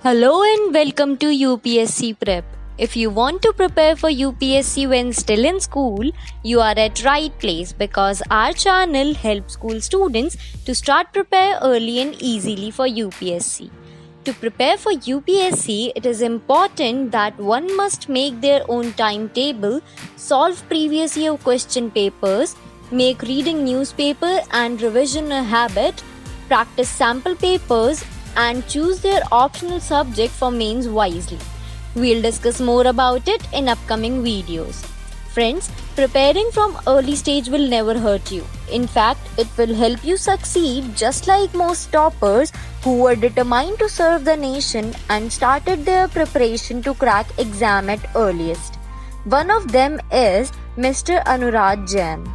Hello and welcome to UPSC Prep. If you want to prepare for UPSC when still in school, you are at right place because our channel helps school students to start prepare early and easily for UPSC. To prepare for UPSC, it is important that one must make their own timetable, solve previous year question papers, make reading newspaper and revision a habit, practice sample papers, and choose their optional subject for mains wisely. We'll discuss more about it in upcoming videos. Friends, preparing from early stage will never hurt you. In fact, it will help you succeed just like most toppers who were determined to serve the nation and started their preparation to crack exam at earliest. One of them is Mr. Anurag Jain.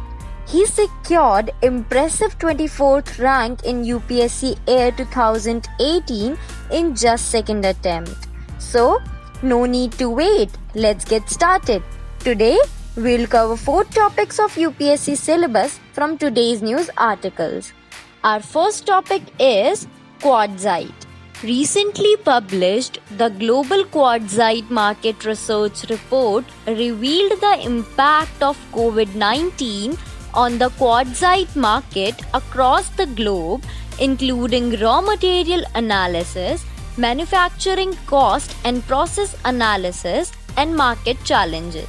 He secured impressive 24th rank in UPSC Air 2018 in just second attempt. So, no need to wait. Let's get started. Today, we'll cover 4 topics of UPSC syllabus from today's news articles. Our first topic is Quartzite. Recently published, the Global Quartzite Market Research Report revealed the impact of COVID-19 on the quartzite market across the globe, including raw material analysis, manufacturing cost and process analysis, and market challenges.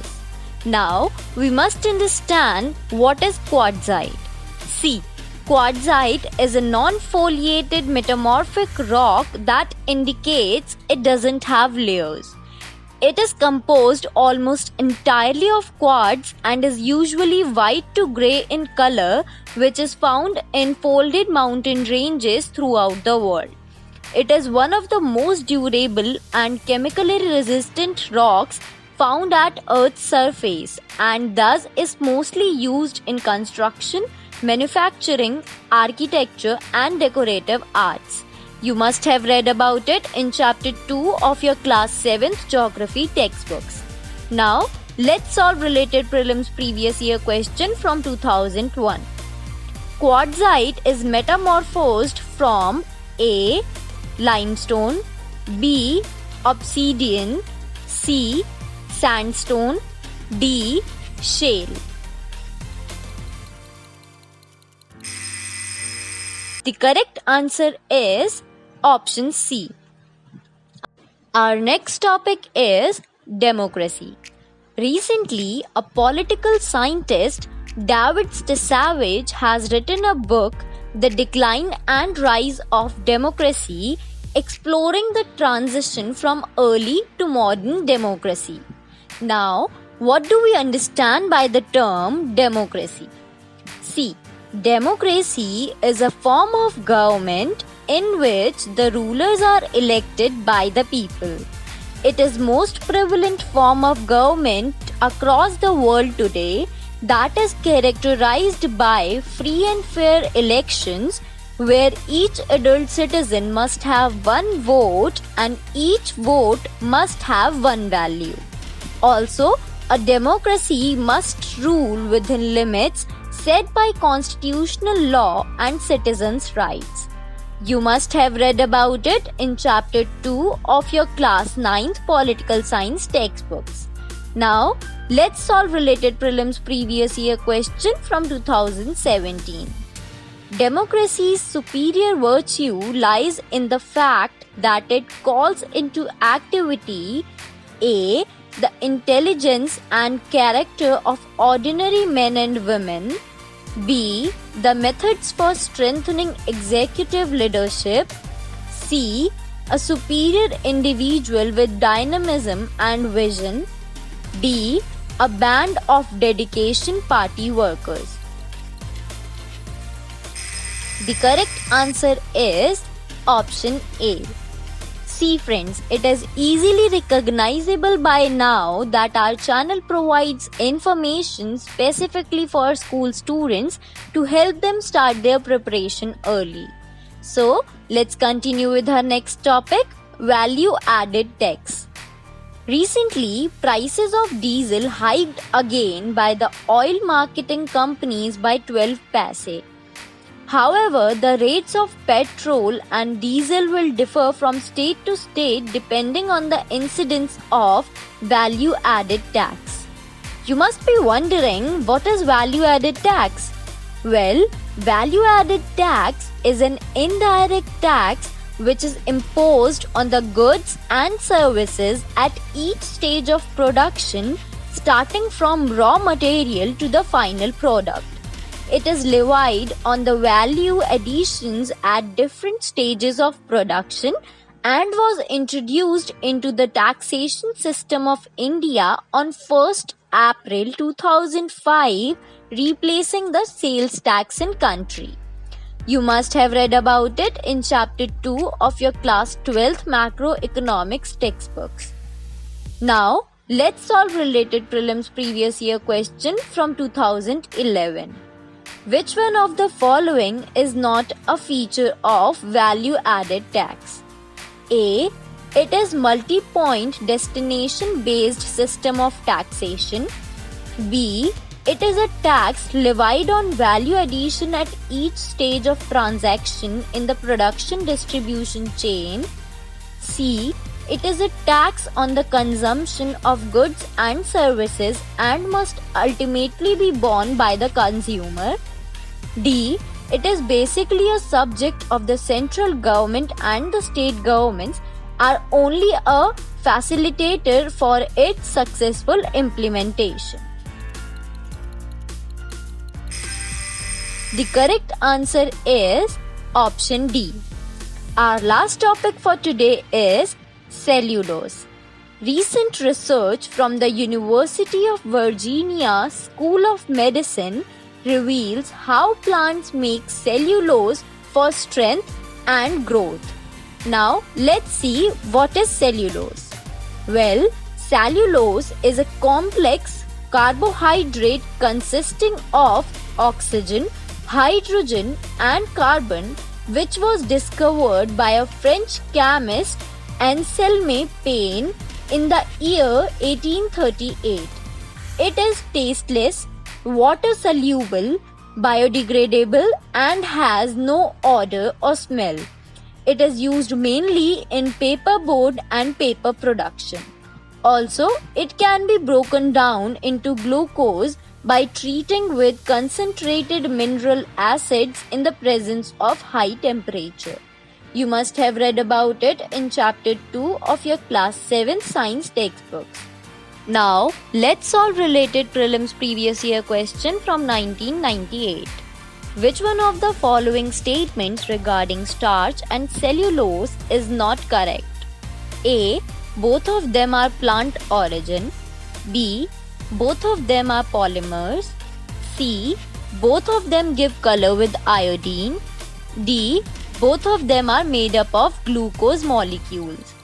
Now, we must understand what is quartzite. See, quartzite is a non-foliated metamorphic rock that indicates it doesn't have layers. It is composed almost entirely of quartz and is usually white to grey in color, which is found in folded mountain ranges throughout the world. It is one of the most durable and chemically resistant rocks found at Earth's surface and thus is mostly used in construction, manufacturing, architecture, and decorative arts. You must have read about it in chapter 2 of your class 7th geography textbooks. Now, let's solve related prelims previous year question from 2001. Quartzite is metamorphosed from A. limestone, B. obsidian, C. sandstone, D. shale. The correct answer is option C. Our next topic is democracy. Recently, a political scientist, David Stasavage, has written a book, The Decline and Rise of Democracy, exploring the transition from early to modern democracy. Now, what do we understand by the term democracy? See, democracy is a form of government in which the rulers are elected by the people. It is most prevalent form of government across the world today that is characterized by free and fair elections where each adult citizen must have one vote and each vote must have one value. Also, a democracy must rule within limits set by constitutional law and citizens' rights. You must have read about it in chapter 2 of your class 9th political science textbooks. Now, let's solve related prelims previous year question from 2017. Democracy's superior virtue lies in the fact that it calls into activity A. the intelligence and character of ordinary men and women, B. the methods for strengthening executive leadership, C. a superior individual with dynamism and vision, D. a band of dedication party workers. The correct answer is option A. See friends, it is easily recognizable by now that our channel provides information specifically for school students to help them start their preparation early. So, let's continue with our next topic, value added tax. Recently, prices of diesel hiked again by the oil marketing companies by 12 paise. However, the rates of petrol and diesel will differ from state to state depending on the incidence of value added tax. You must be wondering, what is value added tax? Well, value added tax is an indirect tax which is imposed on the goods and services at each stage of production, starting from raw material to the final product. It is levied on the value additions at different stages of production and was introduced into the taxation system of India on 1st April 2005, replacing the sales tax in country. You must have read about it in chapter 2 of your class 12th macroeconomics textbooks. Now, let's solve related prelims previous year question from 2011. Which one of the following is not a feature of value added tax? A. It is multi-point destination based system of taxation. B. It is a tax levied on value addition at each stage of transaction in the production distribution chain. C. It is a tax on the consumption of goods and services and must ultimately be borne by the consumer. D. It is basically a subject of the central government and the state governments are only a facilitator for its successful implementation. The correct answer is option D. Our last topic for today is cellulose. Recent research from the University of Virginia School of Medicine reveals how plants make cellulose for strength and growth. Now, let's see what is cellulose. Well, cellulose is a complex carbohydrate consisting of oxygen, hydrogen and carbon, which was discovered by a French chemist Anselme Paine in the year 1838. It is tasteless, water-soluble, biodegradable and has no odor or smell. It is used mainly in paperboard and paper production. Also, it can be broken down into glucose by treating with concentrated mineral acids in the presence of high temperature. You must have read about it in chapter 2 of your class 7 science textbooks. Now, let's solve related prelims previous year question from 1998. Which one of the following statements regarding starch and cellulose is not correct? A. Both of them are plant origin. B. Both of them are polymers. C. Both of them give color with iodine. D. Both of them are made up of glucose molecules.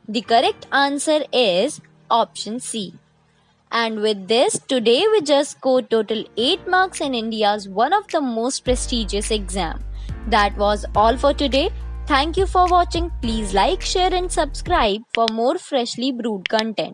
The correct answer is option C. And with this, today we just scored total 8 marks in India's one of the most prestigious exam. That was all for today. Thank you for watching. Please like, share and subscribe for more freshly brewed content.